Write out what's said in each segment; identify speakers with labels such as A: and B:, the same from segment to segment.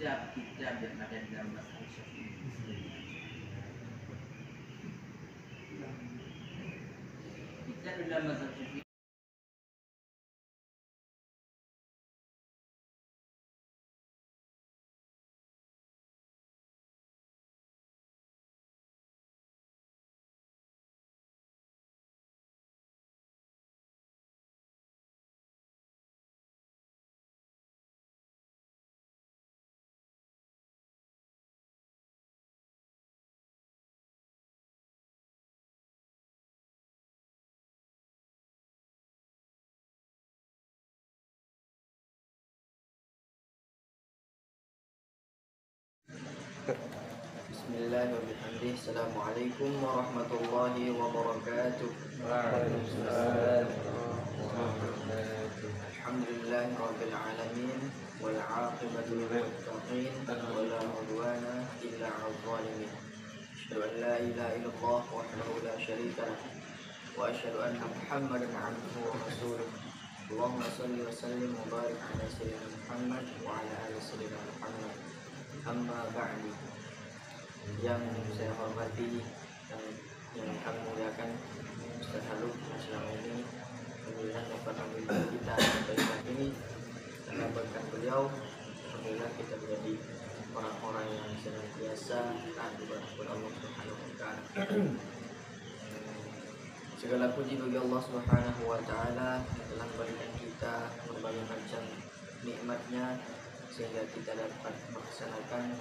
A: kitab yang ada di dalam mazhab Syafi'i. Kitab di dalam mazhab Syafi'i
B: Bismillahirrahmanirrahim. Assalamualaikum warahmatullahi wabarakatuh.
C: Waalaikumsalam.
B: Alhamdulillahirabbil alamin wal 'aqibatu lil muttaqin wala 'udwana illa 'alal zalimin. Asyhadu an la ilaha illallah wahdahu la syarika lah wa asyhadu anna Muhammadan 'abduhu wa rasuluh. Allahumma shalli wa sallim wa barik ala sayyidina Muhammad wa ala ali sayyidina Muhammad. Amma ba'du. Yang saya hormati dan yang kami muliakan Ustaz Haluk selama ini alhamdulillah dapat ambil kita sampai saat ini, karena berkat beliau alhamdulillah kita menjadi orang-orang yang senantiasa taat kepada Allah Subhanahu wa taala. Segala puji bagi Allah Subhanahu wa taala yang telah memberikan kita berbagai macam nikmatnya sehingga kita dapat melaksanakan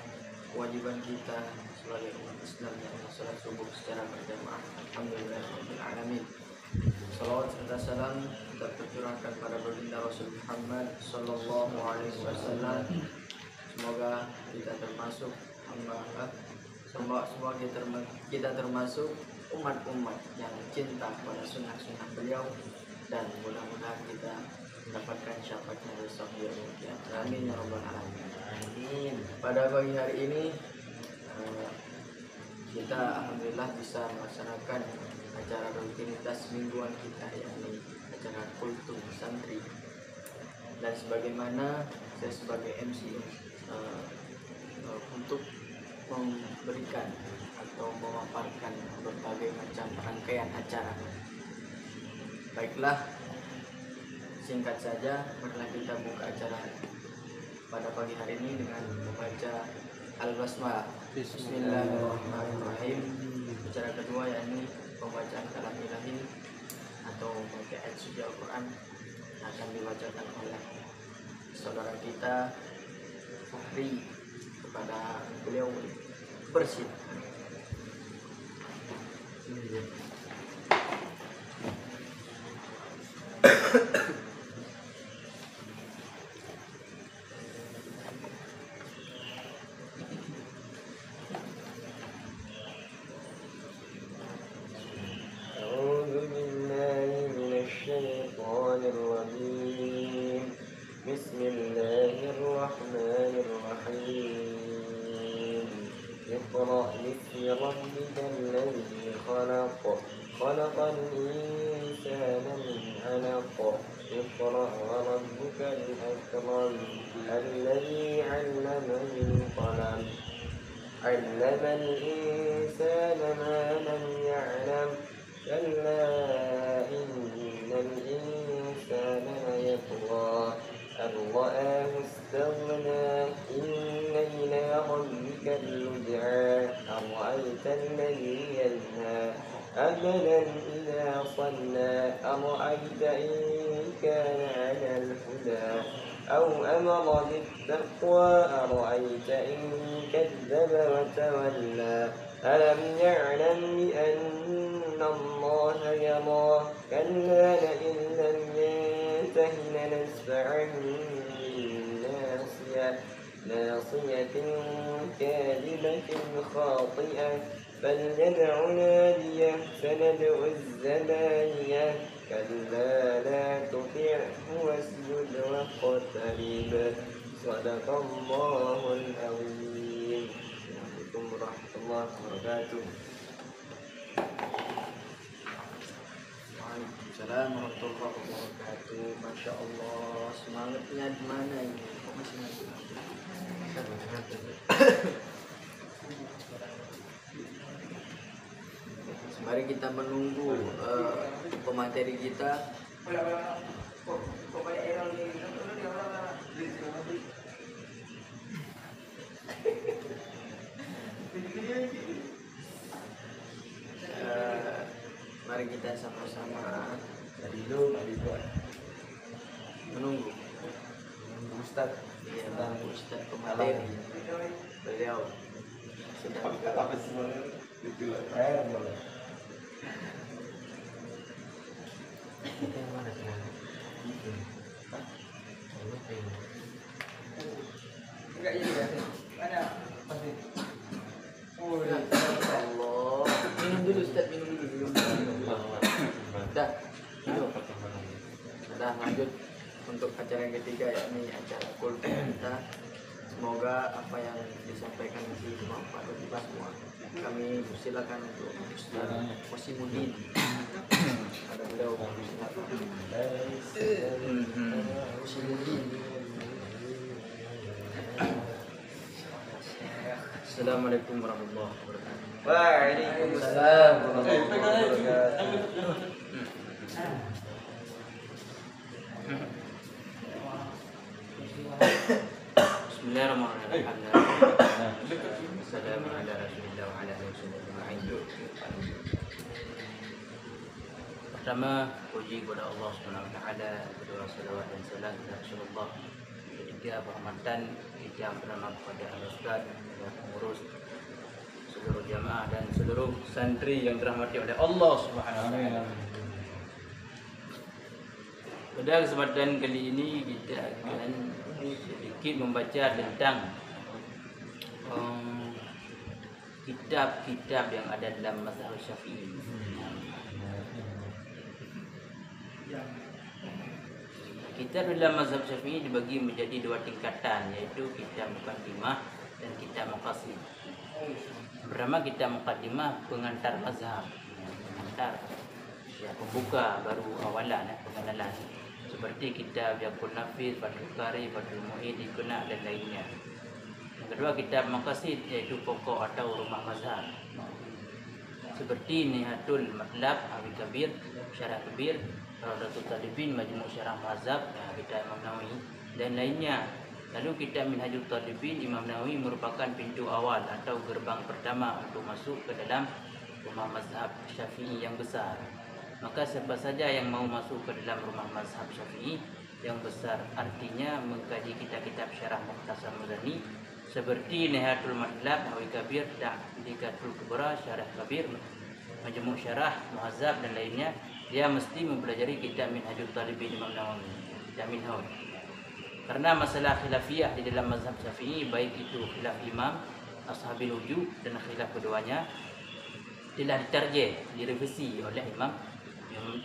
B: kewajiban kita sebagai umat Islam yang salat subuh secara berjamaah. Alhamdulillahirabbil alamin. Salawat serta salam kita tercurahkan pada baginda Rasul Muhammad sallallahu alaihi wasallam. Semoga kita termasuk kita termasuk umat-umat yang cinta pada sunnah-sunnah beliau, dan mudah-mudahan kita mendapatkan syafaatnya besok di yaumul qiyamah. Amin ya rabbal alamin. Amin. Pada pagi hari ini kita alhamdulillah bisa melaksanakan acara rutinitas mingguan kita, yakni acara kultum santri. Dan sebagaimana saya sebagai MC untuk memberikan atau memaparkan berbagai macam rangkaian acara. Baiklah, singkat saja, marilah kita buka acara pada pagi hari ini dengan membaca Al-Basmalah. Bismillahirrahmanirrahim. Acara kedua yakni pembacaan kalam ilahi atau membaca ayat suci Al-Quran akan dibacakan oleh saudara kita Fahri. Kepada beliau bersih.
C: Bismillahirrahmanirrahim. Iqra' bismi rabbikal ladzi khalaq. Khalaqal insana min 'alaq. Iqra' wa rabbukal akram. Alladzi 'allama bil qalam. 'Allamal insana ma lam ya'lam. Kalla innal insana layatgha. أَرَآهُ اسْتَغْنَى إِنَّ إِلَى رَبِّكَ الرُّجْعَى أَرَأَيْتَ الَّذِي يَنْهَى عَبْدًا إِذَا صَلَّى أَرَأَيْتَ إِنْ كَانَ عَلَى الْهُدَى أَوْ أَمَرَ بِالتَّقْوَى أَرَأَيْتَ إِنْ كَذَّبَ وَتَوَلَّى أَلَمْ يَعْلَمْ بِأَنَّ اللَّهَ يَرَى كَلَّا لَئِن لَّمْ يَنْتَهِ لَنَسْفَعًا ناصية كاذبة خاطئة فليدع ناديه سندع الزبانية كلا لا تطعه واسجد واقترب صدق الله العظيم. Assalamualaikum warahmatullahi wabarakatuh.
B: Waalaikumsalam warahmatullahi wabarakatuh. Masya Allah, semangatnya di mana ini? Kok masih ngantuk? Mari kita menunggu pemateri kita. Mari kita sama-sama menunggu
C: Ustaz.
B: Iya, Ustaz pemateri. Beliau sedang
C: Apa semuanya? Itu lah. Boleh. Enggak ini ya. Mana? Pasti. Oh, ya.
B: Allah. Minum dulu Ustaz, minum dulu. Dah. Minum. Sudah lanjut untuk acara yang ketiga, yakni acara kultum kita. Semoga apa yang disampaikan di sini bermanfaat bagi kita semua. Kami persilakan untuk Ustaz Wasimuddin. Ada beliau silakan. Wasimuddin. Assalamualaikum warahmatullahi wabarakatuh.
C: Waalaikumsalam warahmatullahi wabarakatuh.
B: Bismillahirrahmanirrahim. Assalamualaikum warahmatullahi wabarakatuh. Pertama, puji kepada Allah Subhanahu wa taala, kedua salawat dan salam kepada Rasulullah. Ketiga, penghormatan kita pertama kepada Al-Ustaz, kepada pengurus, seluruh jamaah dan seluruh santri yang dirahmati oleh Allah Subhanahu wa taala. Pada kesempatan kali ini kita akan sedikit membaca tentang kitab-kitab yang ada dalam mazhab Syafi'i. Kitab dalam mazhab Syafi'i dibagi menjadi dua tingkatan, yaitu kitab Muqaddimah dan kitab Maqasid. Pertama, kitab Muqaddimah pengantar mazhab, pengantar ya, pembuka baru awalan pengenalan, seperti kitab Yaqul Nafiz, Fathul Qari, Fathul Mu'id, Iqna dan lainnya. Yang kedua, kitab Maqasid, yaitu pokok atau rumah mazhab, seperti Nihatul Matlab, Hawi Kabir, Syarah Kabir, Rawdatul Talibin, Majmu' Syarah Mazhab, kitab Imam Nawawi dan lainnya. Lalu kitab Minhajul Talibin, Imam Nawawi merupakan pintu awal atau gerbang pertama untuk masuk ke dalam rumah mazhab Syafi'i yang besar. Maka siapa saja yang mau masuk ke dalam rumah mazhab Syafi'i yang besar, artinya mengkaji kitab-kitab syarah Mukhtasar Muzani seperti Nihatul Matlab, Hawi Kabir, Ta'dikatul Kubra, Syarah Kabir, Majmu' Syarah Muhazzab dan lainnya, dia mesti mempelajari kitab Minhajul Talibin Imam Nawawi, kitab Minhaj. Karena masalah khilafiyah di dalam mazhab Syafi'i, baik itu khilaf imam, ashabil wujud dan khilaf keduanya, telah ditarjih, direvisi oleh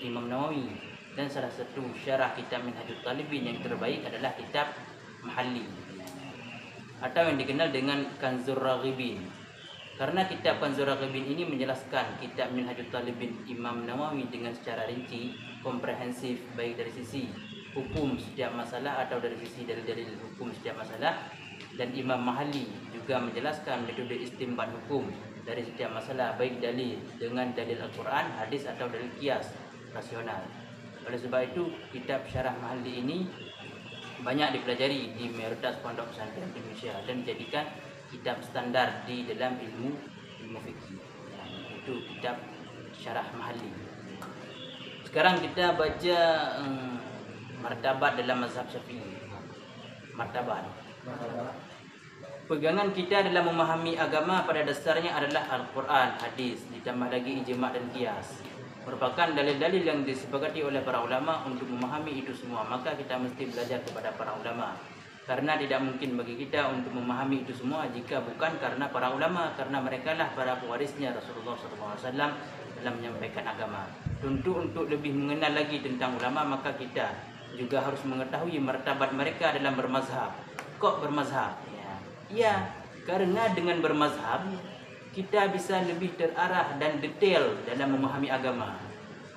B: Imam Nawawi. Dan salah satu syarah kitab Minhajul Talibin yang terbaik adalah kitab Mahalli, atau yang dikenal dengan Kanzur Raghibin. Karena kitab Kanzur Raghibin ini menjelaskan kitab Minhajul Talibin Imam Nawawi dengan secara rinci, komprehensif, baik dari sisi hukum setiap masalah atau dari sisi dalil-dalil hukum setiap masalah. Dan Imam Mahalli juga menjelaskan metode istinbat hukum dari setiap masalah, baik dalil dengan dalil Al-Quran, hadis atau dalil qiyas rasional. Oleh sebab itu, kitab Syarah Mahalli ini banyak dipelajari di mayoritas pondok pesantren Indonesia dan dijadikan kitab standar di dalam ilmu fikih. Itu kitab Syarah Mahalli. Sekarang kita baca martabat dalam mazhab Syafi'i. Martabat. Pegangan kita dalam memahami agama pada dasarnya adalah Al-Quran, hadis, ditambah lagi ijma' dan qiyas. Merupakan dalil-dalil yang disepakati oleh para ulama untuk memahami itu semua. Maka kita mesti belajar kepada para ulama. Karena tidak mungkin bagi kita untuk memahami itu semua jika bukan karena para ulama, karena mereka lah para pewarisnya Rasulullah SAW dalam menyampaikan agama. Untuk lebih mengenal lagi tentang ulama, maka kita juga harus mengetahui martabat mereka dalam bermazhab. Kok bermazhab? Ya, karena dengan bermazhab kita bisa lebih terarah dan detail dalam memahami agama.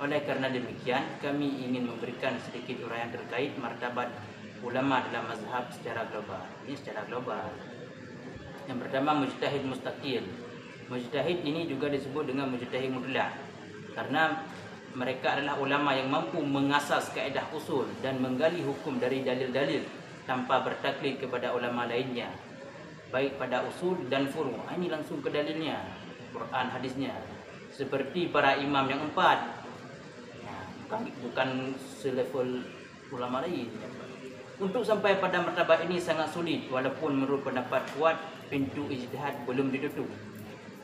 B: Oleh karena demikian, kami ingin memberikan sedikit uraian terkait martabat ulama dalam mazhab secara global. Ini secara global.
D: Yang pertama mujtahid mustaqil. Mujtahid ini juga disebut dengan mujtahid mutlak karena mereka adalah ulama yang mampu mengasas kaedah usul dan menggali hukum dari dalil-dalil tanpa bertaklid kepada ulama lainnya, baik pada usul dan furu'. Ini langsung ke dalilnya, Quran, hadisnya. Seperti para imam yang 4. Bukan selevel ulama lain. Untuk sampai pada martabat ini sangat sulit, walaupun menurut pendapat kuat pintu ijtihad belum ditutup.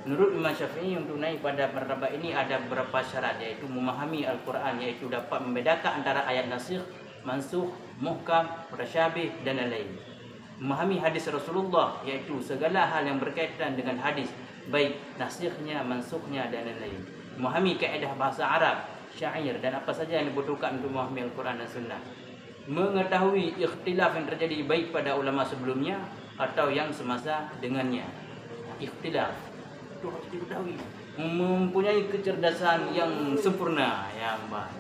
D: Menurut Imam Syafi'i, untuk naik pada martabat ini ada beberapa syarat, iaitu memahami Al-Quran, iaitu dapat membedakan antara ayat nasikh, mansukh, muhkam, mutasyabih dan lain-lain. Memahami hadis Rasulullah, iaitu segala hal yang berkaitan dengan hadis, baik nasikhnya, mansukhnya dan lain-lain. Memahami kaedah bahasa Arab, syair dan apa saja yang dibutuhkan untuk memahami Al-Quran dan Sunnah. Mengetahui ikhtilaf yang terjadi baik pada ulama sebelumnya atau yang semasa dengannya. Ikhtilaf itu harus diketahui. Mempunyai kecerdasan yang sempurna, yang baik.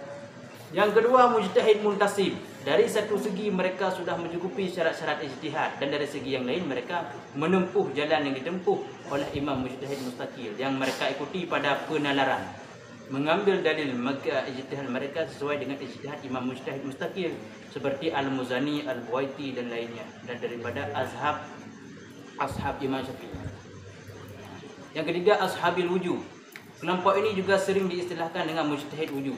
D: Yang kedua, mujtahid muntasib. Dari satu segi mereka sudah mencukupi syarat-syarat ijtihad, dan dari segi yang lain mereka menempuh jalan yang ditempuh oleh imam mujtahid mustaqil yang mereka ikuti pada penalaran. Mengambil dalil, maka ijtihad mereka sesuai dengan ijtihad imam mujtahid mustaqil seperti Al-Muzani, Al-Buwaiti dan lainnya, dan daripada ashab Imam Syafi'i. Yang ketiga, ashabil wujud. Kelompok ini juga sering diistilahkan dengan mujtahid wujud.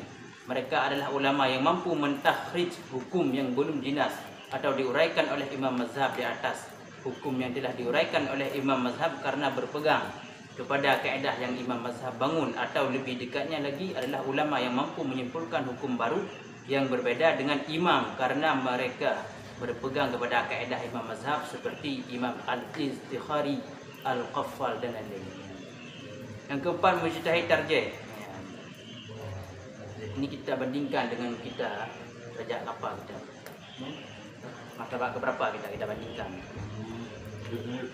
D: Mereka adalah ulama yang mampu mentakhrij hukum yang belum jinas atau diuraikan oleh imam mazhab di atas. Hukum yang telah diuraikan oleh imam mazhab karena berpegang kepada kaedah yang imam mazhab bangun, atau lebih dekatnya lagi adalah ulama yang mampu menyimpulkan hukum baru yang berbeda dengan imam karena mereka berpegang kepada kaedah imam mazhab seperti Imam Al-Istikhari, Al-Qaffal dan lain-lain. Yang keempat, mujtahid tarjih. Ini kita bandingkan dengan kita sejak apa kita? Martabat keberapa kita bandingkan?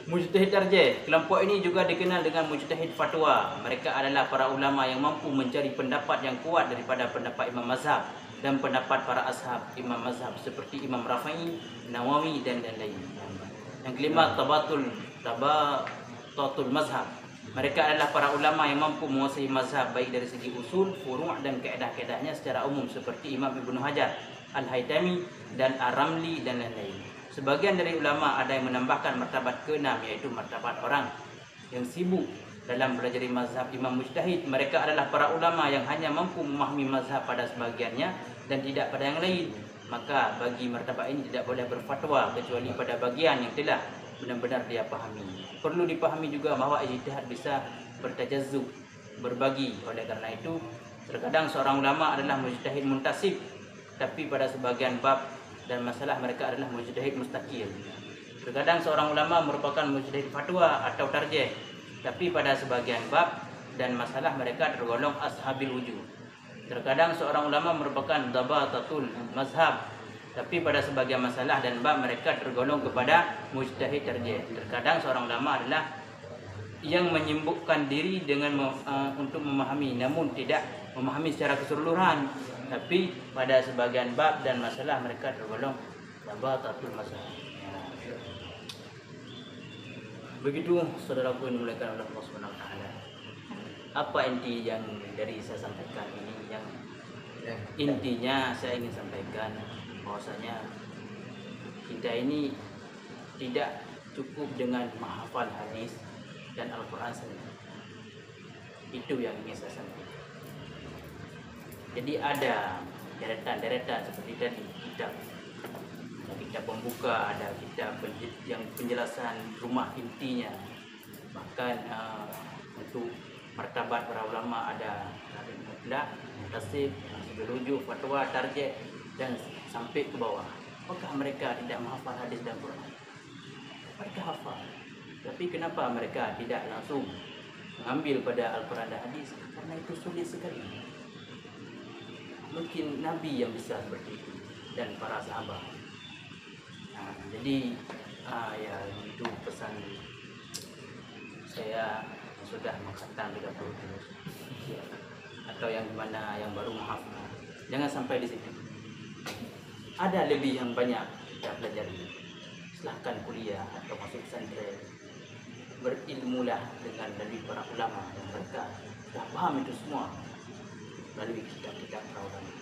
D: Mujtahid tarjih. Kelompok ini juga dikenal dengan mujtahid fatwa. Mereka adalah para ulama yang mampu mencari pendapat yang kuat daripada pendapat imam mazhab dan pendapat para ashab imam mazhab seperti Imam Rafi'i, Nawawi dan lain-lain. Yang kelima, tabatatul mazhab. Mereka adalah para ulama yang mampu menguasai mazhab baik dari segi usul, furu' dan kaedah-kaedahnya secara umum seperti Imam Ibnu Hajar, Al-Haytami dan Ar-Ramli dan lain-lain. Sebagian dari ulama ada yang menambahkan martabat ke-6, yaitu martabat orang yang sibuk dalam belajar mazhab imam mujtahid. Mereka adalah para ulama yang hanya mampu memahami mazhab pada sebagiannya dan tidak pada yang lain. Maka bagi martabat ini tidak boleh berfatwa kecuali pada bagian yang telah benar-benar dia pahami. Perlu dipahami juga bahawa ijtihad bisa bertajazzub, berbagi. Oleh karena itu, terkadang seorang ulama adalah mujtahid muntasib, tapi pada sebagian bab dan masalah mereka adalah mujtahid mustaqil. Terkadang seorang ulama merupakan mujtahid fatwa atau tarjih, tapi pada sebagian bab dan masalah mereka tergolong ashabil wujud. Terkadang seorang ulama merupakan dabatatul mazhab, tapi pada sebagian masalah dan bab mereka tergolong kepada mujtahid tarjih. Terkadang seorang ulama adalah yang menyibukkan diri dengan untuk memahami, namun tidak memahami secara keseluruhan, tapi pada sebagian bab dan masalah mereka tergolong dabatatul mazhab. Begitu saudaraku yang dimuliakan oleh Allah Subhanahu wa taala. Apa inti yang dari saya sampaikan ini? Yang intinya saya ingin sampaikan bahwasanya kita ini tidak cukup dengan menghafal hadis dan Al-Quran saja. Itu yang ingin saya sampaikan. Jadi ada deretan-deretan seperti tadi, kitab pembuka, ada kitab yang penjelasan rumah intinya. Bahkan untuk martabat para ulama ada tarikh mutlak, tasib, berujuk, fatwa, tarjih dan sampai ke bawah. Apakah mereka tidak menghafal hadis dan Quran? Mereka hafal. Tapi kenapa mereka tidak langsung mengambil pada Al-Quran dan hadis? Karena itu sulit sekali. Mungkin Nabi yang bisa seperti itu dan para sahabat. Jadi ya itu pesan saya sudah mengatakan 30 juz atau yang mana yang baru menghafal. Jangan sampai di situ. Ada lebih yang banyak kita pelajari. Silahkan kuliah atau masuk pesantren berilmulah dengan dari para ulama yang mereka sudah paham itu semua melalui kitab-kitab para ulama.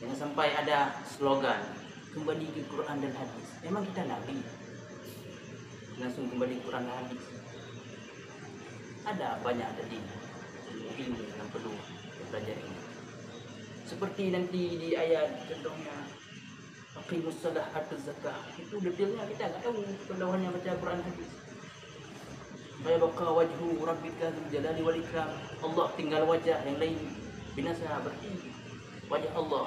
D: Jangan sampai ada slogan kembali ke Quran dan hadis. Memang kita nabi langsung kembali ke Quran dan hadis. Ada banyak tadi ilmu yang perlu dipelajari. Seperti nanti di ayat contohnya aqimus shalah atuz zakah, itu detailnya kita enggak tahu kalau hanya baca Quran hadis. Fa baqa wajhu rabbika dzul jalali wal ikram. Allah tinggal wajah, yang lain binasa. Berarti wajah Allah,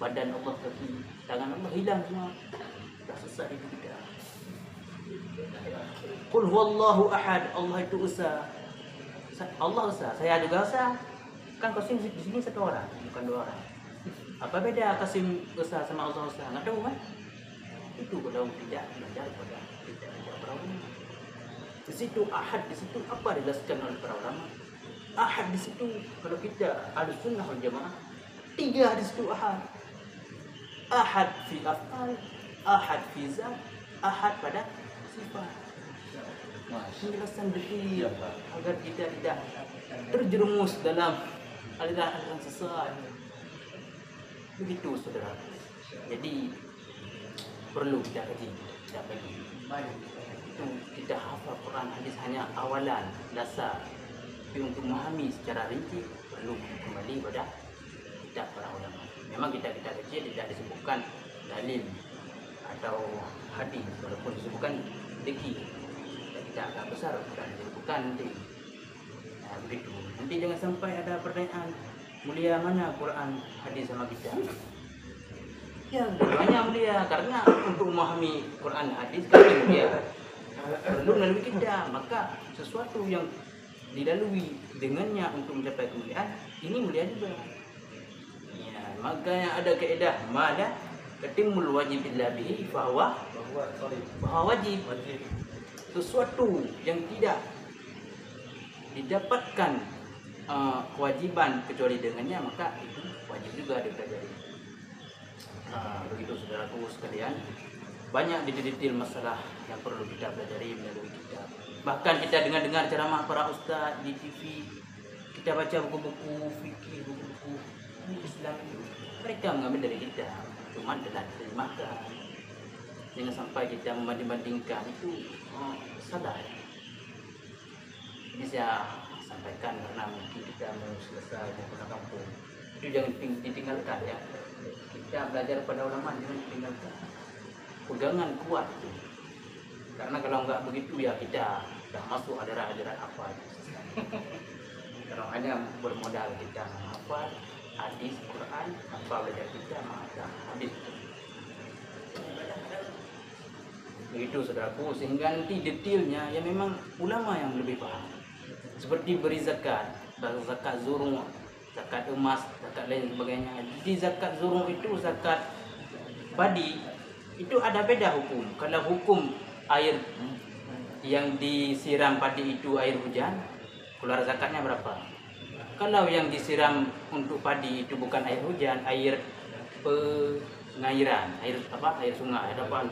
D: badan Allah, kaki, tangan Allah hilang semua. Dah sesat itu kita. Qul huwallahu ahad. Allah itu esa. Allah esa. Saya juga esa. Kan Qasim di sini satu orang, bukan dua orang. Apa beda Qasim esa sama Allah esa? Enggak tahu kan? Itu kalau tidak belajar pada tidak belajar para ulama. Di situ ahad, di situ apa dijelaskan oleh para ulama? Ahad di situ kalau kita Ahlussunnah wal Jamaah, tiga di situ ahad. Ahad fi af'al, ahad fi zat, ahad pada sifat. Penjelasan detail agar kita tidak terjerumus dalam aliran-aliran sesat. Begitu saudara. Jadi perlu kita kaji, kita bagi. Itu kita hafal Quran hadis hanya awalan, dasar. Tapi untuk memahami secara rinci perlu kembali pada kitab para ulama. Memang kita kecil tidak disebutkan dalil atau hadis, walaupun disebutkan deki. Kita agak besar tidak disebutkan nanti. Nah, begitu. Nanti jangan sampai ada pertanyaan, mulia mana Quran hadis sama kita? Ya, banyak mulia, karena untuk memahami Quran hadis kan mulia perlu melalui kita. Maka sesuatu yang dilalui dengannya untuk mencapai kemuliaan ini mulia juga. Ya, makanya ada kaedah mada ketimul wajib illa bihi bahwa wajib. Sesuatu yang tidak didapatkan kewajiban kecuali dengannya, maka itu wajib juga dipelajari. Begitu saudaraku sekalian, banyak detail masalah yang perlu kita pelajari melalui kitab. Bahkan kita dengar ceramah para ustaz di TV, kita baca buku-buku fikih, buku-buku Islam, mereka mengambil dari kita, cuma telah diterjemahkan. Jangan sampai kita membanding-bandingkan, itu salah. Bisa sampaikan karena mungkin kita mau selesai mau pulang kampung, itu jangan ditinggalkan ya. Kita belajar pada ulama jangan ditinggalkan. Pegangan kuat itu. Karena kalau enggak begitu ya kita dah masuk ajaran-ajaran apa aja. Kalau hanya bermodal kita menghafal hadis Quran, apa belajar kita menghafal hadis. Begitu saudaraku, sehingga nanti detailnya ya memang ulama yang lebih paham. Seperti beri zakat, zakat zurung, zakat emas, zakat lain sebagainya. Jadi zakat zurung itu zakat padi itu ada beda hukum. Kalau hukum air yang disiram padi itu air hujan, keluar zakatnya berapa? Kalau yang disiram untuk padi itu bukan air hujan, air pengairan, air apa? Air sungai, ada apa?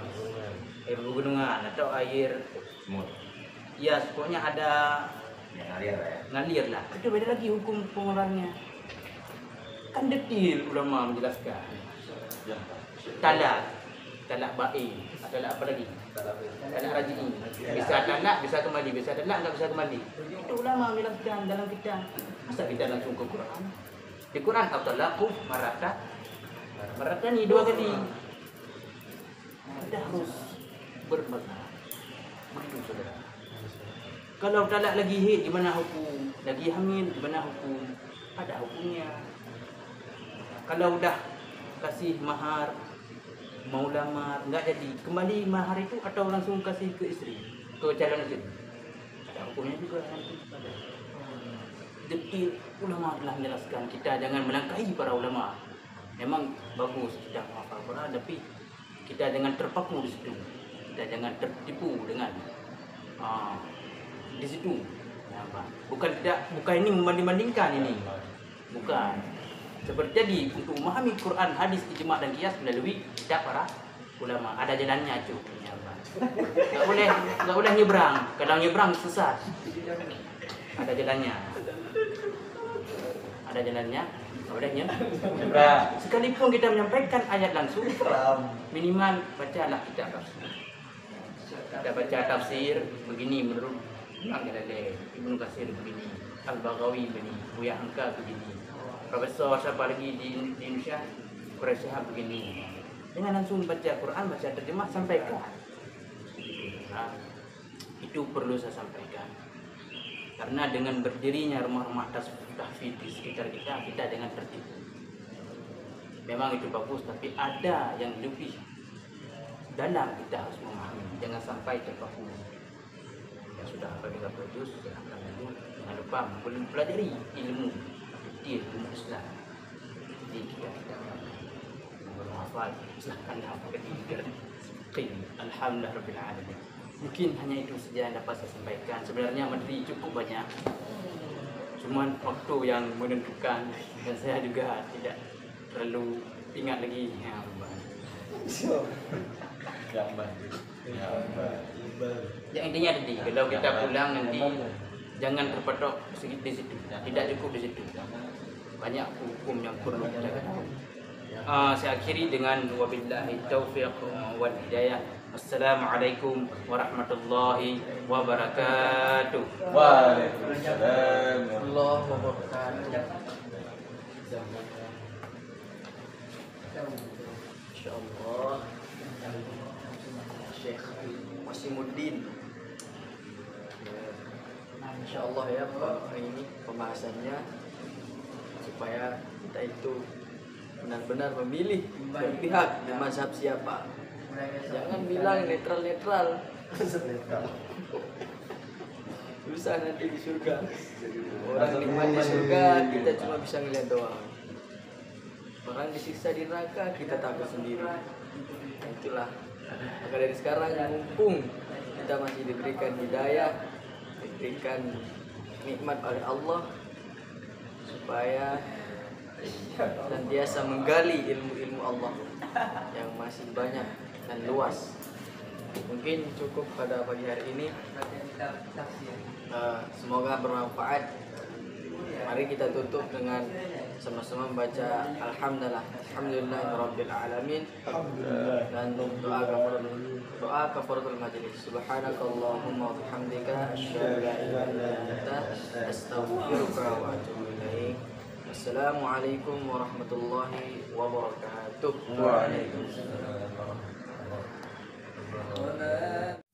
D: Air pegunungan atau air ya pokoknya ada ngalir lah. Itu beda lagi hukum pengeluarannya. Kan detail ulama menjelaskan. Talak ba'i, talak apa lagi? Talak raj'i. Bisa talak, bisa kembali, bisa talak, enggak bisa kembali. Itu ulama menjelaskan dalam kitab. Masa kita langsung ke Quran? Di Quran at-talaqu maratan ni 2 kali. Kita harus bermakna. Begitu saudara. Kalau talak lagi haid gimana hukum? Lagi hamil gimana hukum? Ada hukumnya. Kalau dah kasih mahar, mau lamar, enggak jadi, kembali mahar itu atau langsung kasih ke istri, ke calon istri? Ada hukumnya juga nanti. Detail ulama telah menjelaskan, kita jangan melangkahi para ulama. Memang bagus kita menghafal Quran, tapi kita jangan terpaku di situ. Kita jangan tertipu dengan di situ. Bukan ini membanding-bandingkan ini. Bukan. Seperti tadi, untuk memahami Quran, hadis, ijma' dan qiyas melalui kitab para ulama. Ada jalannya itu. Nggak boleh nyebrang. Kalau nyebrang sesat. Ada jalannya. Nggak boleh nyebrang. Sekalipun kita menyampaikan ayat langsung, minimal bacalah kitab tafsir. Kita baca tafsir begini menurut Imam Jalalain, Ibnu Katsir begini, Al-Baghawi begini, Buya Hamka begini, Profesor siapa lagi di Indonesia, Quraisy Shihab begini. Dengan langsung baca Quran, baca terjemah, sampaikan. Nah, itu perlu saya sampaikan. Karena dengan berdirinya rumah-rumah tahfidz di sekitar kita dengan tertib. Memang itu bagus, tapi ada yang lebih dalam kita harus memahami. Jangan sampai terpaku. Ya sudah, apabila berjus, silahkan dulu. Jangan lupa belum pelajari ilmu Islam. Jadi kita berhafal, silahkan hafalkan ini. Alhamdulillah Rabbil Alamin. Mungkin hanya itu saja yang dapat saya sampaikan. Sebenarnya materi cukup banyak. Cuman waktu yang menentukan, dan saya juga tidak terlalu ingat lagi. Ya intinya tadi, kalau kita pulang nanti jangan terpatok sedikit di situ, tidak cukup di situ. Banyak hukum yang perlu kita ketahui. Saya akhiri dengan wabillahi taufiq wal hidayah. Assalamualaikum warahmatullahi wabarakatuh.
C: Waalaikumsalam
B: Allah wabarakatuh. Insyaallah Syekh Wasimuddin. Insyaallah ya Pak, ini pembahasannya supaya kita itu benar-benar memilih berpihak di mazhab siapa. Jangan bilang netral-netral. Susah nanti di surga. Orang nikmat di surga kita cuma bisa ngeliat doang. Orang disiksa di neraka kita takut sendiri. Itulah. Maka dari sekarang mumpung kita masih diberikan hidayah, diberikan nikmat oleh Allah, supaya senantiasa menggali ilmu-ilmu Allah yang masih banyak dan luas. Mungkin cukup pada pagi hari ini. Semoga bermanfaat. Mari kita tutup dengan sama-sama membaca Alhamdulillahirabbil alamin dan doa kafaratul majlis. Subhanakallahumma wa bihamdika asyhadu an la ilaha illa anta astaghfiruka wa atubu ilaik. Assalamualaikum warahmatullahi wabarakatuh.
C: Waalaikumsalam warahmatullahi wabarakatuh.